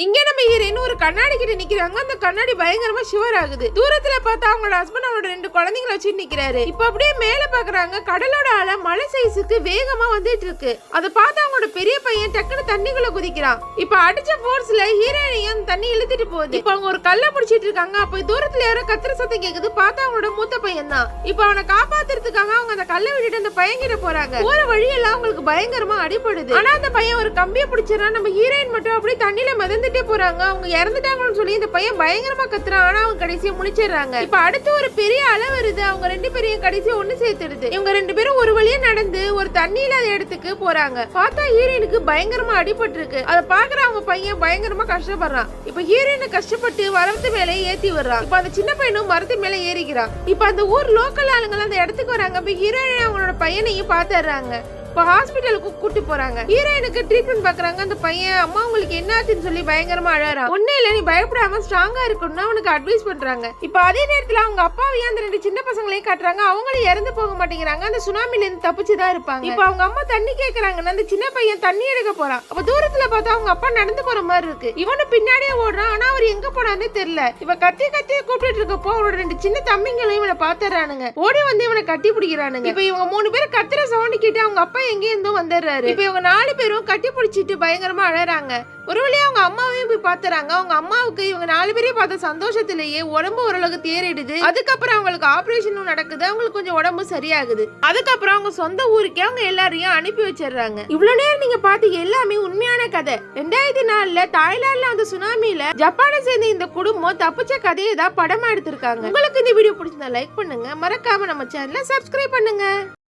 இங்க நம்ம ஹீரோயின் ஒரு கண்ணாடி கிட்ட நிக்கிறாங்க. அந்த கண்ணாடி பயங்கரமா ஷிவர் ஆகுது. தூரத்துல பார்த்தா அவங்களோட ஹஸ்பண்ட் அவங்களோட 2 குழந்தைகளை வச்சு நிக்கிறாரு. இப்ப அப்படியே மேல பாக்குறாங்க, கடலோட அலை மலை சைஸுக்கு வேகமா வந்துட்டு இருக்கு. அதை பார்த்து அவங்களோட பெரிய பையன் டக்குனு தண்ணிக்குள்ள குதிக்கிறான். இப்ப அடிச்ச போர்ஸ்ல ஹீரோயினையும் தண்ணி இழுத்துட்டு போகுது. இப்ப அவங்க ஒரு கல்ல பிடிச்சிட்டு இருக்காங்க. அப்ப தூரத்துல யாரோ கத்துற சத்தம் கேக்குது. பார்த்தா அவங்களோட மூத்த பையன் தான். இப்ப அவனை காப்பாத்துறதுக்காக அவங்க அந்த கல்லை விட்டுட்டு அந்த பையன் கிட்ட போறாங்க. போற வழியெல்லாம் அவங்களுக்கு பயங்கரமா அடிபடுது. ஆனா அந்த பையன் ஒரு கம்பியை பிடிச்சிடறான். நம்ம ஹீரோயின் மட்டும் அப்படியே தண்ணியில மிதந்துட்டே போறாங்க. அவங்க இறந்துட்டாங்கன்னு சொல்லி இந்த பையன் பயங்கரமா கத்துறான். ஆனா அவங்க கடைசியா முழிச்சிடுறாங்க. இப்ப அடுத்து ஒரு பெரிய அலை வருது. அவங்க 2 பேரையும் கடைசியா ஒண்ணு சேர்த்துடுது. இவங்க 2 பேரும் ஒரு வழியா நடந்து ஒரு தண்ணி இல்லாத இடத்துக்கு போறாங்க. பார்த்தா ஹீரோயினுக்கு பயங்கரமா அடிபட்டு இருக்கு. அதை பாக்குற அவங்க பையன் பயங்கரமா கஷ்டப்படுறான். இப்ப ஹீரோயினை கஷ்டப்பட்டு மரத்து மேலே ஏத்தி விடுறான். இப்ப அந்த சின்ன பையனும் மரத்து மேல ஏறிக்கிறான். இப்ப அந்த ஊர் லோக்கல் ஆளுங்க அந்த இடத்துக்கு வராங்க. இப்ப ஹீரோயின் அவங்களோட பையனையும் பாத்துறாங்க. இப்ப ஹாஸ்பிட்டலுக்கு கூட்டி போறாங்க. ஹீரோயினுக்கு ட்ரீட்மெண்ட் பாக்குறாங்க. அந்த பையன் அம்மா உங்களுக்கு என்னாச்சுன்னு சொல்லி பயங்கரமா அழறான். ஒண்ணு இல்ல, நீ பயப்படாம ஸ்ட்ராங்கா இருக்கணும்னு அவனுக்கு அட்வைஸ் பண்றாங்க. இப்ப அதே நேரத்துல அவங்க அப்பாவையும் அந்த 2 சின்ன பசங்களையும் காட்டுறாங்க. அவங்களும் இறந்து போக மாட்டேங்கிறாங்க. அந்த சுனாமில இருந்து தப்பிச்சுதான் இருப்பாங்க. இப்ப அவங்க அம்மா தண்ணி கேக்குறாங்க. அந்த சின்ன பையன் தண்ணி எடுக்க போறான். அப்ப தூரத்துல பார்த்தா அவங்க அப்பா நடந்து போற மாதிரி இருக்கு. இவனு பின்னாடியே ஓடுறான். ஆனா அவர் எங்க போனான்னு தெரியல. இவ கத்தி கூப்பிட்டு இருக்கப்போ அவரோட 2 சின்ன தம்பிங்களும் இவனை பாத்துறானுங்க. ஓடி வந்து இவனை கட்டி பிடிக்கிறானுங்க. இப்ப இவங்க 3 பேரும் கத்துற சவுண்ட் கேட்டு அவங்க அப்பா எங்க இருந்தும் வந்துடுறாரு. இப்ப இவங்க 4 பேரும் கட்டி பிடிச்சிட்டு பயங்கரமா அழறாங்க. ஒரு வழியா அவங்க அம்மாவையும் போய் பாத்துறாங்க. அவங்க அம்மாவுக்கு இவங்க 4 பேரையும் பார்த்த சந்தோஷத்திலேயே உடம்பு ஓரளவுக்கு தேறிடுது. அதுக்கப்புறம் அவங்களுக்கு ஆபரேஷனும் நடக்குது. அவங்களுக்கு கொஞ்சம் உடம்பு சரியாகுது. அதுக்கப்புறம் அவங்க சொந்த ஊருக்கே அவங்க எல்லாரையும் அனுப்பி வச்சிடுறாங்க. இவ்வளவு நேரம் நீங்க பாத்தீங்க எல்லாமே உண்மையான கதை. 2004 தாய்லாந்துல அந்த சுனாமில ஜப்பானை சேர்ந்த இந்த குடும்பம் தப்பிச்ச கதையை தான் படமா எடுத்திருக்காங்க. உங்களுக்கு இந்த வீடியோ பிடிச்சிருந்தா லைக் பண்ணுங்க. மறக்காம நம்ம சேனலை சப்ஸ்கிரைப் பண்ணுங்க.